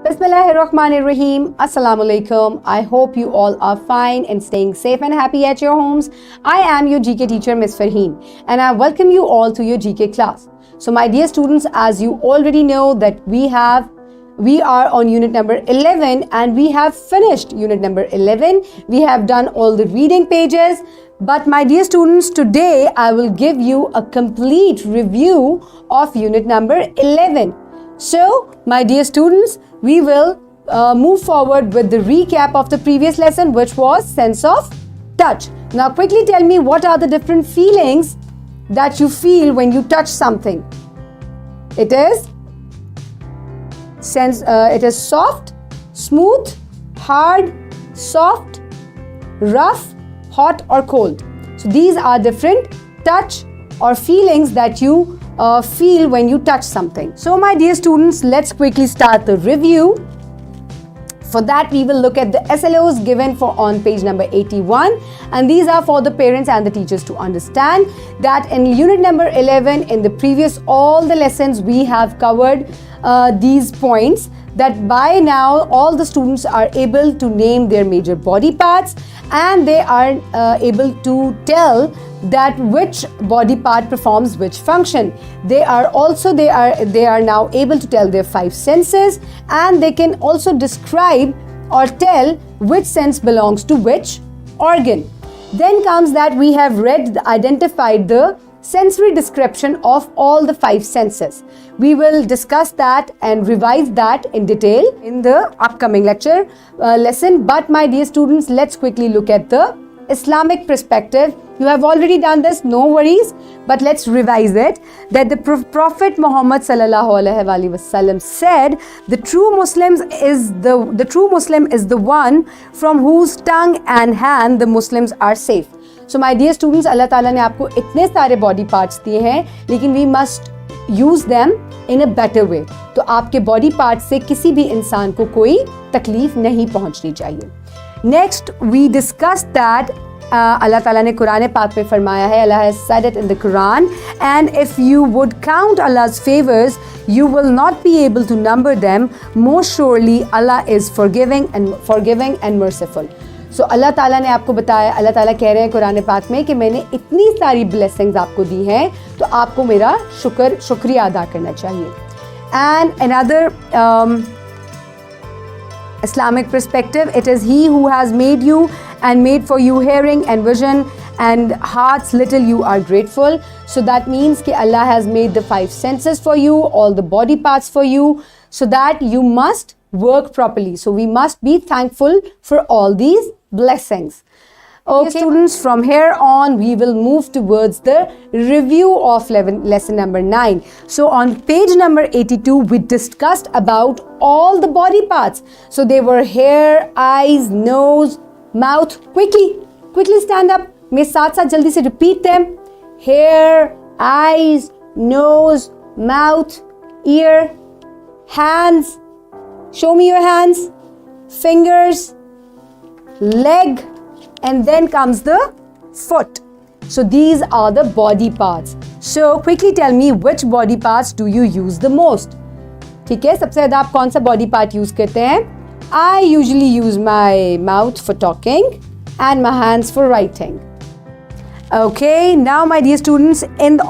Bismillahirrahmanirrahim. Assalamu alaikum. I hope you all are fine and staying safe and happy at your homes. I am your GK teacher, Miss Farheen, and I welcome you all to your GK class. So my dear students, as you already know that we are on unit number 11 and we have finished unit number 11. We have done all the reading pages. But my dear students, today I will give you a complete review of unit number 11. So, my dear students, we will move forward with the recap of the previous lesson, which was sense of touch. Now, quickly tell me, what are the different feelings that you feel when you touch something? It is soft, smooth, hard, soft, rough, hot or cold. So these are different touch or feelings that you feel when you touch something. So my dear students, let's quickly start the review. For that, we will look at the SLOs given on page number 81, and these are for the parents and the teachers to understand that in unit number 11, in the previous all the lessons, we have covered these points, that by now all the students are able to name their major body parts and they are able to tell that which body part performs which function. They are now able to tell their 5 senses, and they can also describe or tell which sense belongs to which organ. Then comes that we have identified the sensory description of all the 5 senses. We will discuss that and revise that in detail in the upcoming lesson. But my dear students, let's quickly look at the Islamic perspective. You have already done this, no worries, but let's revise it. That the Prophet Muhammad sallallahu alaihi wasallam said, the true Muslim is the one from whose tongue and hand the Muslims are safe. So my dear students, Allah Ta'ala ने आपको इतने सारे body parts दिए हैं, लेकिन we must use them in a better way. तो आपके body parts से किसी भी इंसान को कोई तकलीफ नहीं पहुंचनी चाहिए. Next, we discussed that Allah Ta'ala ने कुरान पाक में फरमाया है, Allah has said it in the Quran, and if you would count Allah's favors, you will not be able to number them. Most surely, Allah is forgiving and merciful. So Allah Ta'ala ने आपको बताया, Allah Ta'ala कह रहे हैं कुरान पाक में कि मैंने इतनी सारी blessings आपको दी हैं, तो आपको मेरा शुक्रिया अदा करना चाहिए. And another Islamic perspective, it is He who has made you and made for you hearing and vision and hearts little you are grateful. So that means that Allah has made the 5 senses for you, all the body parts for you, so that you must work properly. So we must be thankful for all these blessings. Okay, students, from here on we will move towards the review of lesson number 9. So on page number 82 we discussed about all the body parts. So they were hair, eyes, nose, mouth. Quickly stand up. मेरे साथ jaldi se repeat them. Hair, eyes, nose, mouth, ear, hands. Show me your hands. Fingers, leg, and then comes the foot. So these are the body parts. So quickly tell me, which body parts do you use the most? ठीक है, सबसे ज़्यादा आप कौन सा body part use करते हैं? I usually use my mouth for talking and my hands for writing. Okay, now my dear students,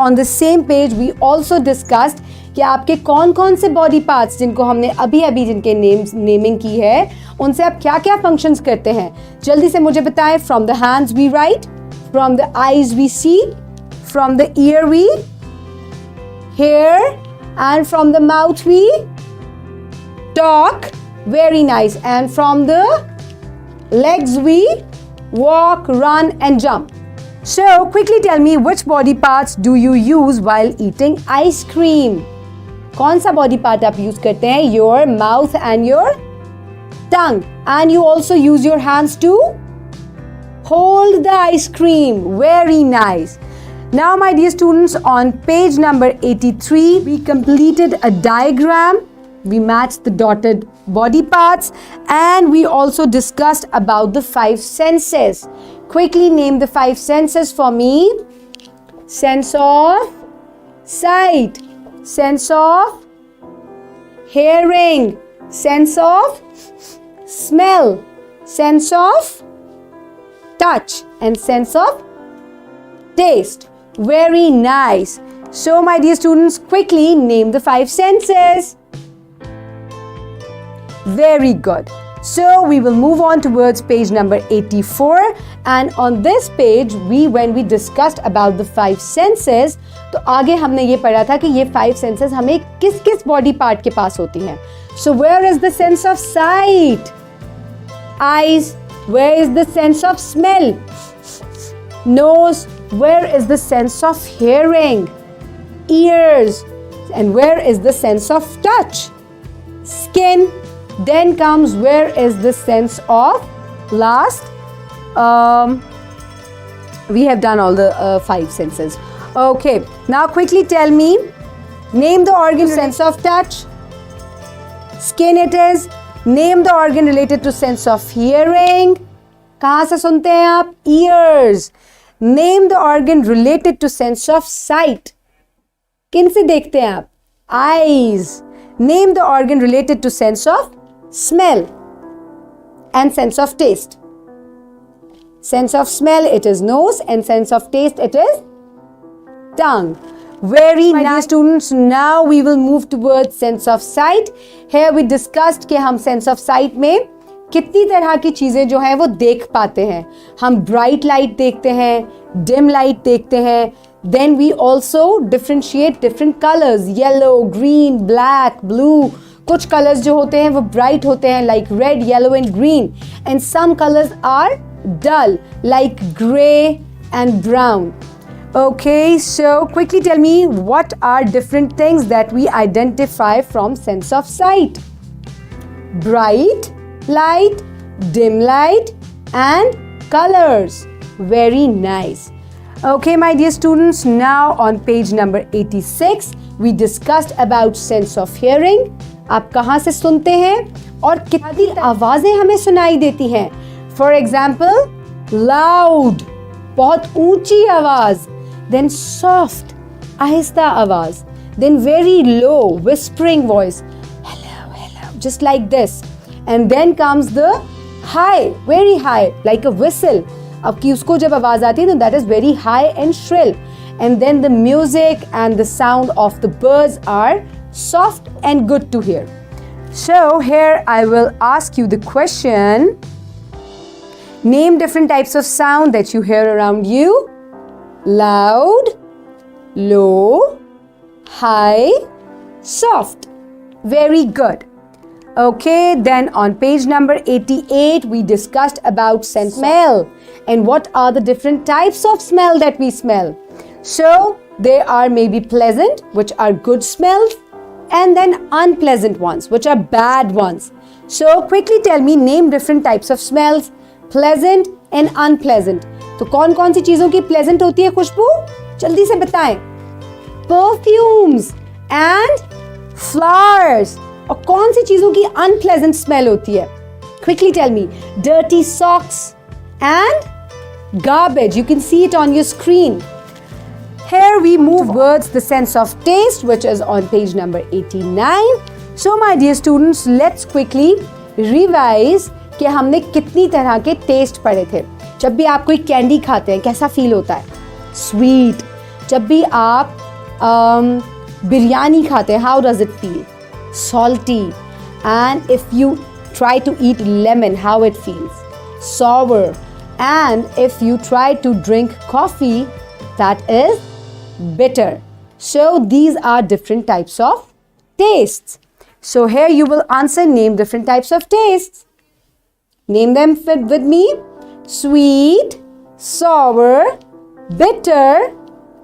on the same page we also discussed कि आपके कौन से बॉडी पार्ट्स जिनको हमने अभी जिनके नेमिंग की है, उनसे आप क्या फंक्शंस करते हैं. जल्दी से मुझे बताएं. From the hands we write, from the eyes we see, from the ear we hear, and from the mouth we talk. Very nice. And from the legs we walk, run and jump. So quickly tell me, which body parts do you use while eating ice cream? कौन सा body part आप use करते हैं? Your mouth and your tongue. And you also use your hands to hold the ice cream. Very nice. Now my dear students, on page number 83 we completed a diagram. We matched the dotted body parts and we also discussed about the 5 senses. Quickly name the 5 senses for me. Sense of sight, sense of hearing, sense of smell, sense of touch, and sense of taste. Very nice. So, my dear students, quickly name the 5 senses. Very good. So, we will move on towards page number 84, and on this page, when we discussed about the 5 senses, तो आगे हमने ये पढ़ा था कि ये 5 senses हमें किस-किस body part के पास होती हैं. So, where is the sense of sight? Eyes. Where is the sense of smell? Nose. Where is the sense of hearing? Ears. And where is the sense of touch? Skin. Then comes where is the sense of last. We have done all the 5 senses. Okay, now quickly tell me, name the organ sense of touch. Skin it is. Name the organ related to sense of hearing. कहाँ से सुनते हैं आप? Ears. Name the organ related to sense of sight. किन से देखते हैं आप? Eyes. Name the organ related to sense of smell and sense of taste. Sense of smell, it is nose, and sense of taste, it is tongue. Very nice, students. Now we will move towards sense of sight. Here we discussed कि हम sense of sight में कितनी तरह की चीजें जो हैं वो देख पाते हैं. हम bright light देखते हैं, dim light देखते हैं. Then we also differentiate different colors, yellow, green, black, blue. कुछ colors जो होते हैं वो bright होते हैं like red, yellow and green. And some colors are dull like gray and brown. Okay, so quickly tell me, what are different things that we identify from sense of sight? Bright light, dim light and colors. Very nice. Okay, my dear students, now on page number 86, we discussed about sense of hearing. आप कहाँ से सुनते हैं और कितनी आवाजें हमें सुनाई देती हैं? For example, loud, बहुत ऊंची आवाज. Then soft, आहिस्ता आवाज. Then very low, whispering voice. Hello, hello, just like this. And then comes the high, very high, like a whistle. अब कि उसको जब आवाज आती है तो that is very high and shrill. And then the music and the sound of the birds are soft and good to hear. So here I will ask you the question. Name different types of sound that you hear around you. Loud, low, high, soft. Very good. Okay, then on page number 88, we discussed about sense smell and what are the different types of smell that we smell. So, there are maybe pleasant, which are good smells, and then unpleasant ones, which are bad ones. So, quickly tell me, name different types of smells, pleasant and unpleasant. तो कौन-कौन सी चीजों की pleasant होती है खुशबू? जल्दी से बताएं. Perfumes and flowers. और कौन सी चीजों की unpleasant smell होती है? Quickly tell me. Dirty socks and garbage. You can see it on your screen. Here we move towards the sense of taste, which is on page number 89. So my dear students, let's quickly revise कि हमने कितनी तरह के test पढ़े थे. जब भी आप कोई कैंडी खाते हैं कैसा फील होता है? स्वीट. जब भी आप बिरयानी खाते हैं, how does it feel? Salty. And if you try to eat lemon, how it feels? Sour. And if you try to drink coffee, that is bitter. So these are different types of tastes. So here you will answer, name different types of tastes. Name them with me. Sweet, sour, bitter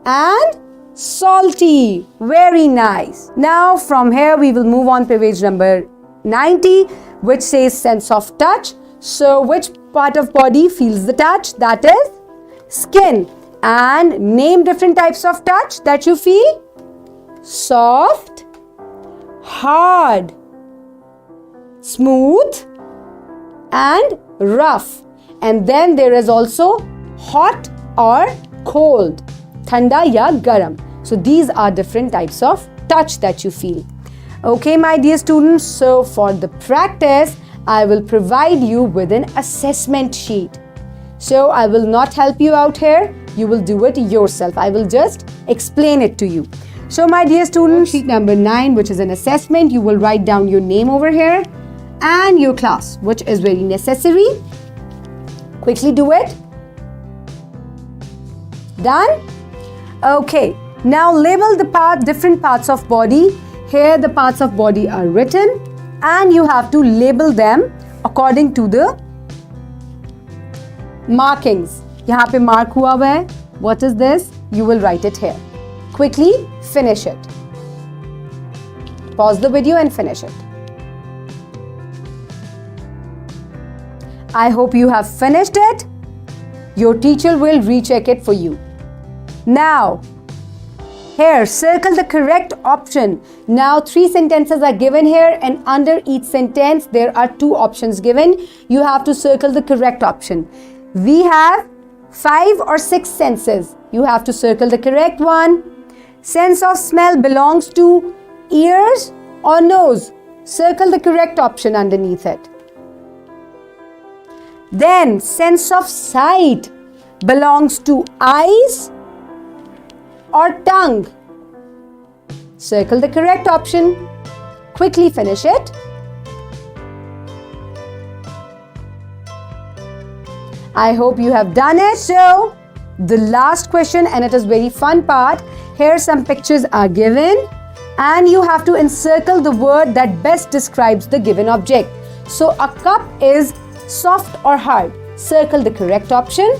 and salty. Very nice. Now from here we will move on to page number 90, which says sense of touch. So which part of body feels the touch? That is skin. And name different types of touch that you feel. Soft, hard, smooth and rough. And then there is also hot or cold. Thanda ya garam. So these are different types of touch that you feel. Okay, my dear students, so for the practice, I will provide you with an assessment sheet. So I will not help you out here. You will do it yourself. I will just explain it to you. So my dear students, sheet number 9, which is an assessment, you will write down your name over here and your class, which is very necessary. Quickly do it. Done? Okay. Now label the different parts of body. Here the parts of body are written and you have to label them according to the markings. यहाँ पे mark हुआ हुआ है. What is this? You will write it here. Quickly finish it. Pause the video and finish it. I hope you have finished it. Your teacher will recheck it for you. Now, here, circle the correct option. Now, 3 sentences are given here and under each sentence, there are 2 options given. You have to circle the correct option. We have 5 or 6 senses. You have to circle the correct one. Sense of smell belongs to ears or nose. Circle the correct option underneath it. Then, sense of sight belongs to eyes or tongue. Circle the correct option. Quickly finish it. I hope you have done it. So, the last question, and it is very fun part. Here some pictures are given and you have to encircle the word that best describes the given object. So, a cup is soft or hard. Circle the correct option.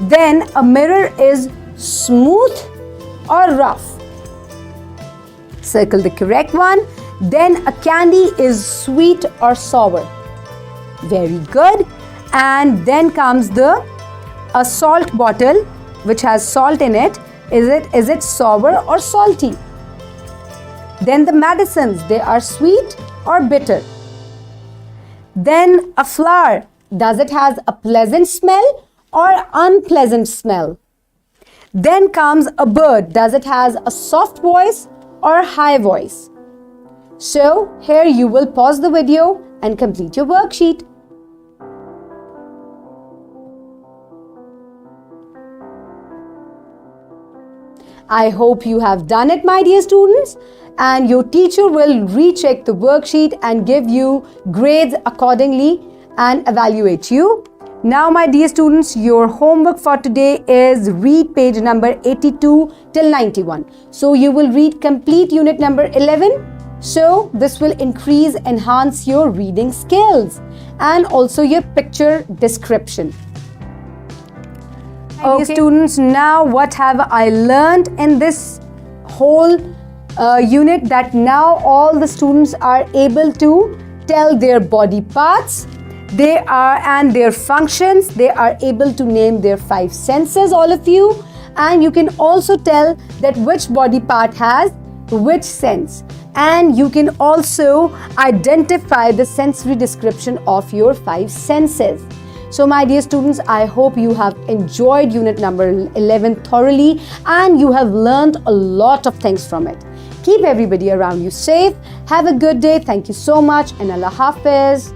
Then a mirror is smooth or rough. Circle the correct one. Then a candy is sweet or sour. Very good. And then comes a salt bottle which has salt in it. Is it sour or salty? Then the medicines, they are sweet or bitter. Then a flower, does it has a pleasant smell or unpleasant smell? Then comes a bird, does it has a soft voice or high voice? So here you will pause the video and complete your worksheet. I hope you have done it, my dear students, and your teacher will recheck the worksheet and give you grades accordingly and evaluate you. Now, my dear students, your homework for today is read page number 82 till 91. So, you will read complete unit number 11. So, this will enhance your reading skills and also your picture description. Okay, students, now what have I learned in this whole unit? That now all the students are able to tell their body parts, and their functions. They are able to name their 5 senses, all of you, and you can also tell that which body part has which sense, and you can also identify the sensory description of your 5 senses. So my dear students, I hope you have enjoyed unit number 11 thoroughly and you have learned a lot of things from it. Keep everybody around you safe. Have a good day. Thank you so much and Allah Hafiz.